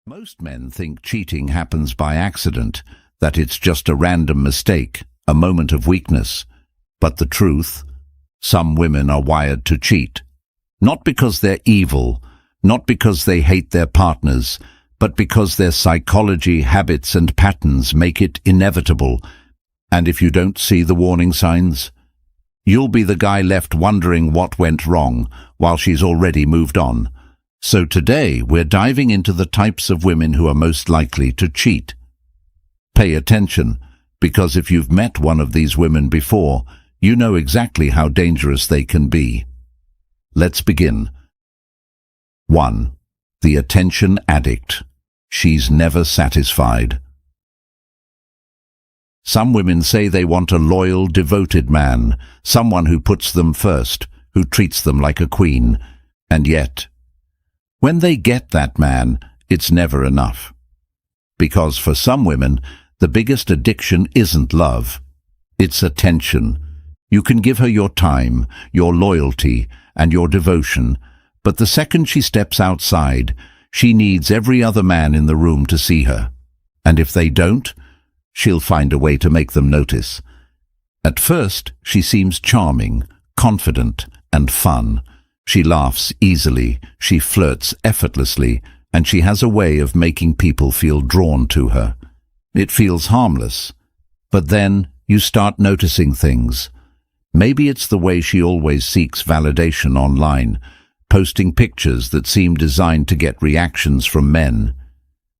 Most men think cheating happens by accident, that it's just a random mistake, a moment of weakness. But the truth, some women are wired to cheat. Not because they're evil, not because they hate their partners, but because their psychology, habits and patterns make it inevitable. And if you don't see the warning signs, you'll be the guy left wondering what went wrong while she's already moved on. So today we're diving into the types of women who are most likely to cheat. Pay attention, because if you've met one of these women before, you know exactly how dangerous they can be. Let's begin. 1. The attention addict. She's never satisfied. Some women say they want a loyal, devoted man, someone who puts them first, who treats them like a queen. And yet, when they get that man, it's never enough. Because for some women, the biggest addiction isn't love. It's attention. You can give her your time, your loyalty, and your devotion, but the second she steps outside, she needs every other man in the room to see her. And if they don't, she'll find a way to make them notice. At first, she seems charming, confident, and fun. She laughs easily, she flirts effortlessly, and she has a way of making people feel drawn to her. It feels harmless. But then you start noticing things. Maybe it's the way she always seeks validation online, posting pictures that seem designed to get reactions from men.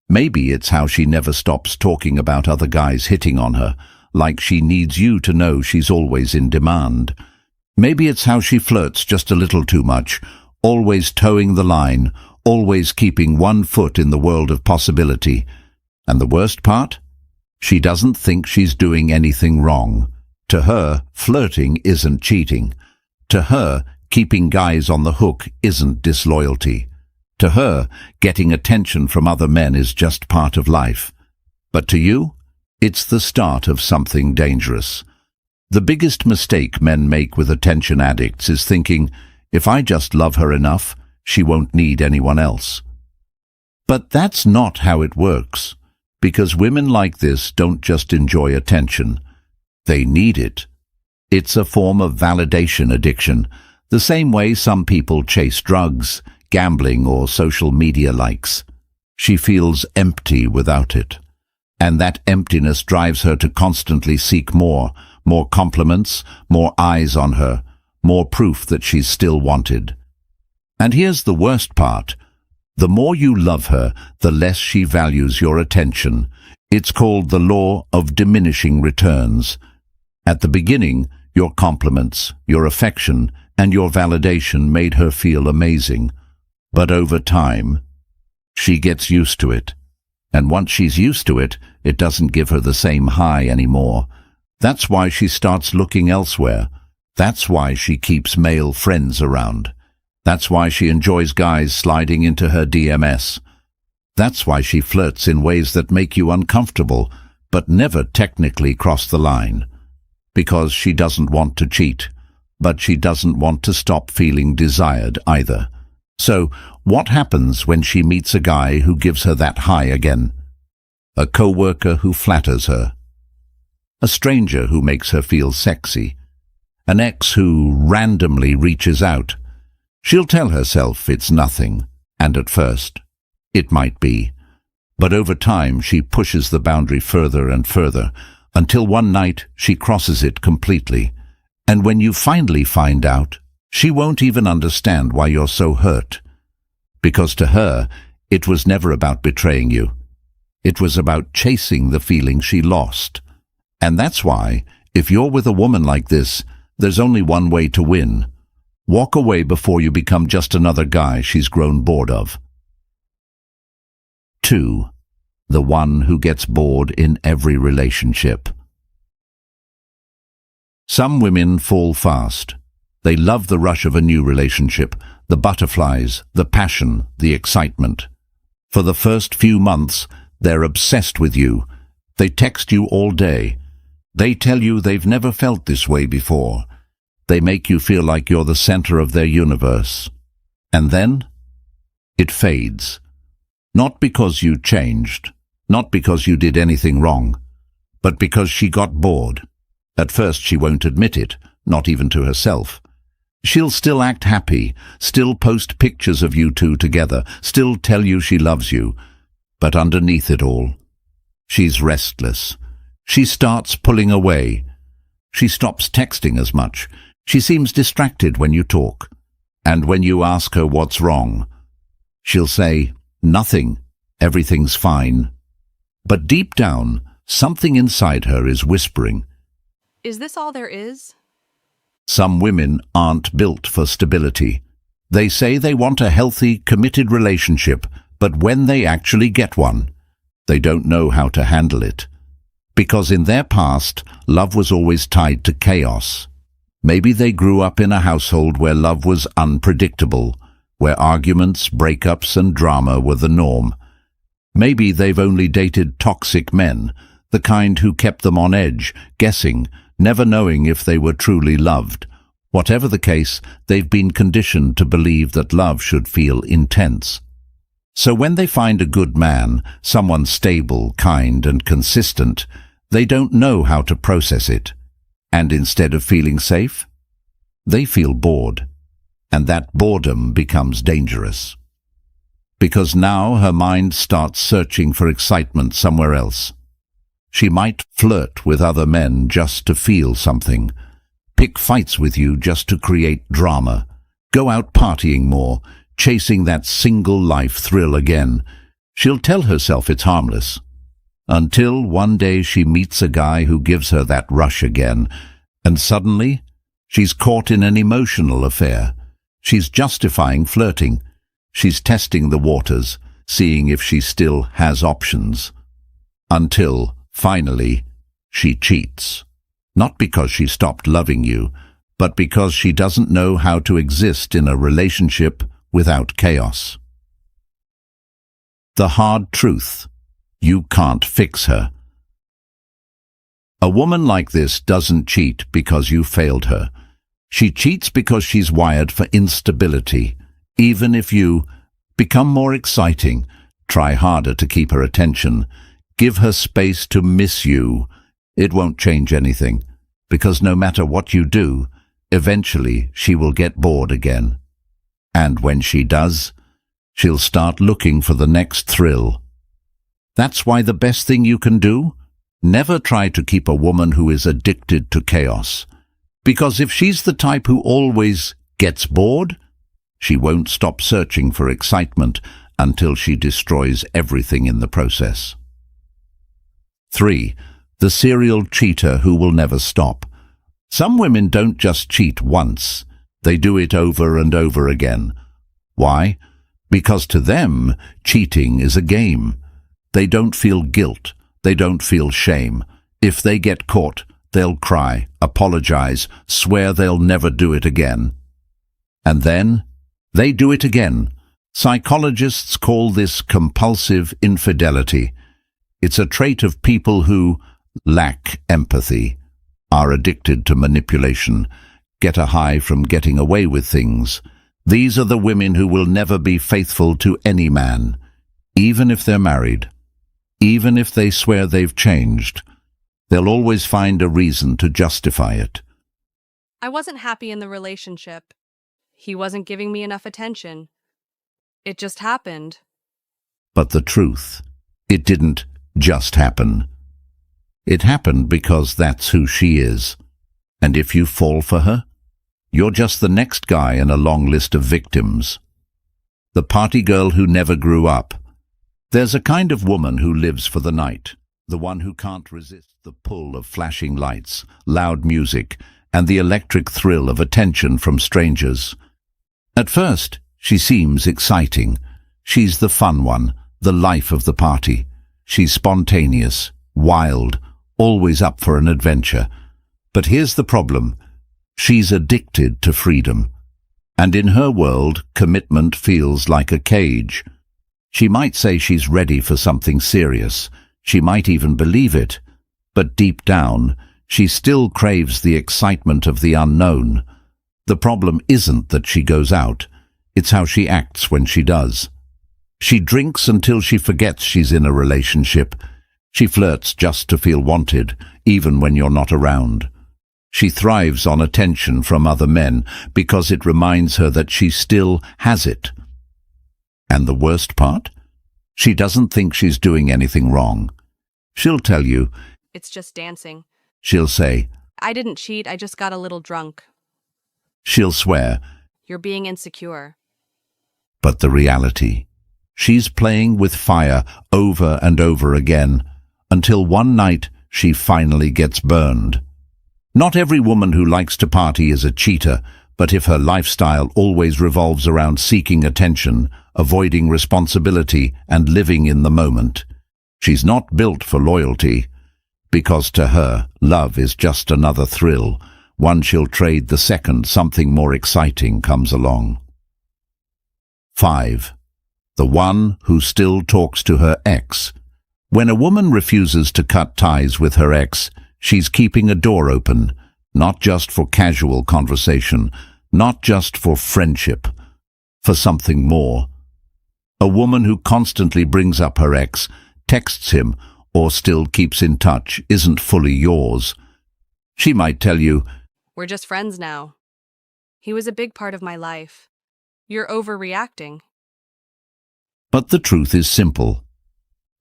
Maybe it's how she never stops talking about other guys hitting on her, like she needs you to know she's always in demand. Maybe it's how she flirts just a little too much, always towing the line, always keeping one foot in the world of possibility. And the worst part? She doesn't think she's doing anything wrong. To her, flirting isn't cheating. To her, keeping guys on the hook isn't disloyalty. To her, getting attention from other men is just part of life. But to you, it's the start of something dangerous. The biggest mistake men make with attention addicts is thinking, if I just love her enough, she won't need anyone else. But that's not how it works, because women like this don't just enjoy attention. They need it. It's a form of validation addiction, the same way some people chase drugs, gambling, or social media likes. She feels empty without it. And that emptiness drives her to constantly seek more compliments, more eyes on her, more proof that she's still wanted. And here's the worst part. The more you love her, the less she values your attention. It's called the law of diminishing returns. At the beginning, your compliments, your affection, and your validation made her feel amazing. But over time, she gets used to it. And once she's used to it, it doesn't give her the same high anymore. That's why she starts looking elsewhere. That's why she keeps male friends around. That's why she enjoys guys sliding into her DMs. That's why she flirts in ways that make you uncomfortable, but never technically cross the line. Because she doesn't want to cheat, but she doesn't want to stop feeling desired either. So, what happens when she meets a guy who gives her that high again? A coworker who flatters her. A stranger who makes her feel sexy. An ex who randomly reaches out. She'll tell herself it's nothing, and at first, it might be. But over time, she pushes the boundary further and further, until one night she crosses it completely. And when you finally find out, she won't even understand why you're so hurt. Because to her, it was never about betraying you. It was about chasing the feeling she lost. And that's why, if you're with a woman like this, there's only one way to win. Walk away before you become just another guy she's grown bored of. 2. The one who gets bored in every relationship. Some women fall fast. They love the rush of a new relationship, the butterflies, the passion, the excitement. For the first few months, they're obsessed with you. They text you all day. They tell you they've never felt this way before. They make you feel like you're the center of their universe. And then, it fades. Not because you changed, not because you did anything wrong, but because she got bored. At first she won't admit it, not even to herself. She'll still act happy, still post pictures of you two together, still tell you she loves you. But underneath it all, she's restless. She starts pulling away. She stops texting as much. She seems distracted when you talk. And when you ask her what's wrong, she'll say, "Nothing, everything's fine." But deep down, something inside her is whispering. Is this all there is? Some women aren't built for stability. They say they want a healthy, committed relationship, but when they actually get one, they don't know how to handle it. Because in their past, love was always tied to chaos. Maybe they grew up in a household where love was unpredictable, where arguments, breakups, and drama were the norm. Maybe they've only dated toxic men, the kind who kept them on edge, guessing, never knowing if they were truly loved. Whatever the case, they've been conditioned to believe that love should feel intense. So when they find a good man, someone stable, kind, and consistent, they don't know how to process it. And instead of feeling safe, they feel bored. And that boredom becomes dangerous. Because now her mind starts searching for excitement somewhere else. She might flirt with other men just to feel something, pick fights with you just to create drama, go out partying more, chasing that single life thrill again. She'll tell herself it's harmless. Until one day she meets a guy who gives her that rush again, and suddenly she's caught in an emotional affair. She's justifying flirting. She's testing the waters, seeing if she still has options. Until, finally, she cheats. Not because she stopped loving you, but because she doesn't know how to exist in a relationship without chaos. The hard truth: you can't fix her. A woman like this doesn't cheat because you failed her. She cheats because she's wired for instability. Even if you become more exciting, try harder to keep her attention, give her space to miss you, it won't change anything, because no matter what you do, eventually she will get bored again. And when she does, she'll start looking for the next thrill. That's why the best thing you can do? Never try to keep a woman who is addicted to chaos. Because if she's the type who always gets bored, she won't stop searching for excitement until she destroys everything in the process. 3. The serial cheater who will never stop. Some women don't just cheat once, they do it over and over again. Why? Because to them, cheating is a game. They don't feel guilt, they don't feel shame. If they get caught, they'll cry, apologize, swear they'll never do it again. And then, they do it again. Psychologists call this compulsive infidelity. It's a trait of people who lack empathy, are addicted to manipulation, get a high from getting away with things. These are the women who will never be faithful to any man, even if they're married, even if they swear they've changed. They'll always find a reason to justify it. I wasn't happy in the relationship. He wasn't giving me enough attention. It just happened. But the truth, it didn't just happen. It happened because that's who she is. And if you fall for her, you're just the next guy in a long list of victims. The party girl who never grew up. There's a kind of woman who lives for the night, the one who can't resist the pull of flashing lights, loud music, and the electric thrill of attention from strangers. At first, she seems exciting. She's the fun one, the life of the party. She's spontaneous, wild, always up for an adventure. But here's the problem. She's addicted to freedom. And in her world, commitment feels like a cage. She might say she's ready for something serious. She might even believe it. But deep down, she still craves the excitement of the unknown. The problem isn't that she goes out. It's how she acts when she does. She drinks until she forgets she's in a relationship. She flirts just to feel wanted, even when you're not around. She thrives on attention from other men because it reminds her that she still has it. And the worst part? She doesn't think she's doing anything wrong. She'll tell you, It's just dancing. she'll say, I didn't cheat, I just got a little drunk. she'll swear, You're being insecure. but the reality, she's playing with fire over and over again, until one night she finally gets burned. Not every woman who likes to party is a cheater, but if her lifestyle always revolves around seeking attention, avoiding responsibility, and living in the moment, she's not built for loyalty, because to her, love is just another thrill, one she'll trade the second something more exciting comes along. 5. The one who still talks to her ex. When a woman refuses to cut ties with her ex, she's keeping a door open, not just for casual conversation, not just for friendship, for something more. A woman who constantly brings up her ex, texts him, or still keeps in touch isn't fully yours. She might tell you, We're just friends now. He was a big part of my life. You're overreacting. but the truth is simple.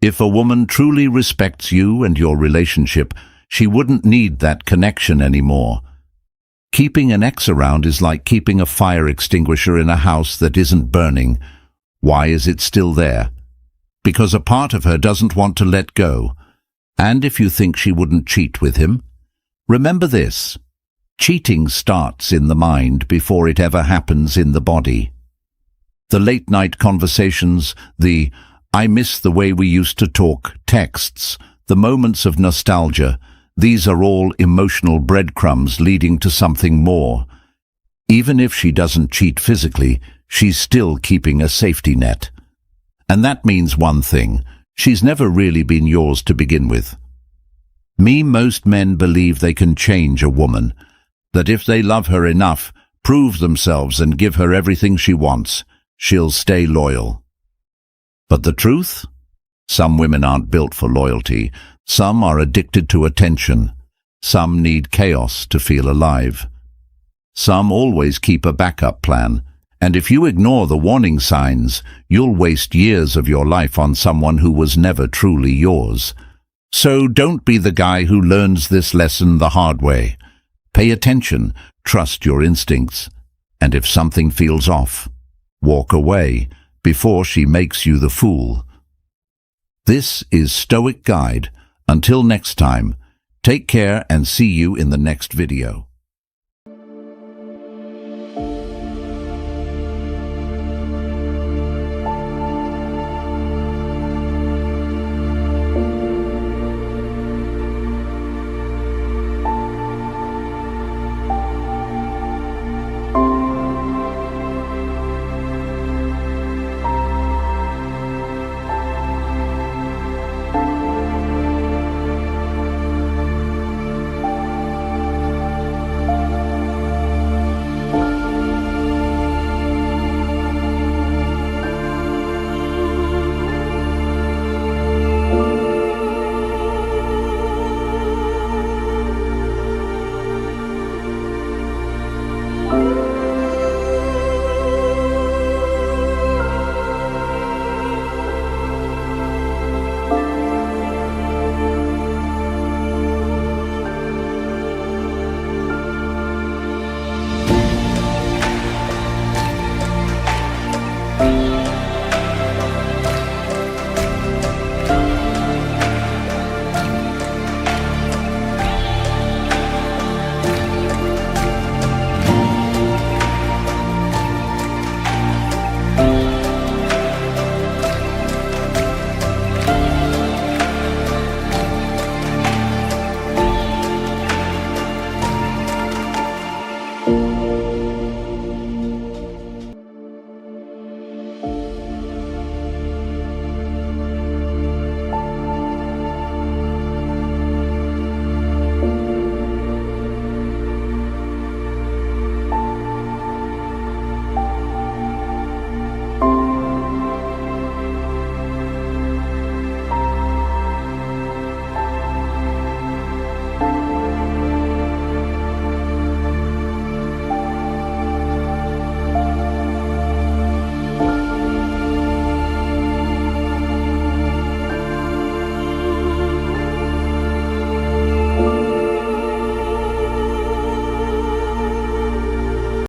If a woman truly respects you and your relationship, she wouldn't need that connection anymore. Keeping an ex around is like keeping a fire extinguisher in a house that isn't burning. Why is it still there? Because a part of her doesn't want to let go. And if you think she wouldn't cheat with him, remember this: cheating starts in the mind before it ever happens in the body. The late-night conversations, the "I miss the way we used to talk" texts, the moments of nostalgia, these are all emotional breadcrumbs leading to something more. Even if she doesn't cheat physically, she's still keeping a safety net. And that means one thing: she's never really been yours to begin with. Most men believe they can change a woman, that if they love her enough, prove themselves and give her everything she wants, she'll stay loyal. But the truth? Some women aren't built for loyalty. Some are addicted to attention. Some need chaos to feel alive. Some always keep a backup plan. And if you ignore the warning signs, you'll waste years of your life on someone who was never truly yours. So don't be the guy who learns this lesson the hard way. Pay attention, trust your instincts, and if something feels off, walk away before she makes you the fool. This is Stoic Guide. Until next time, take care and see you in the next video.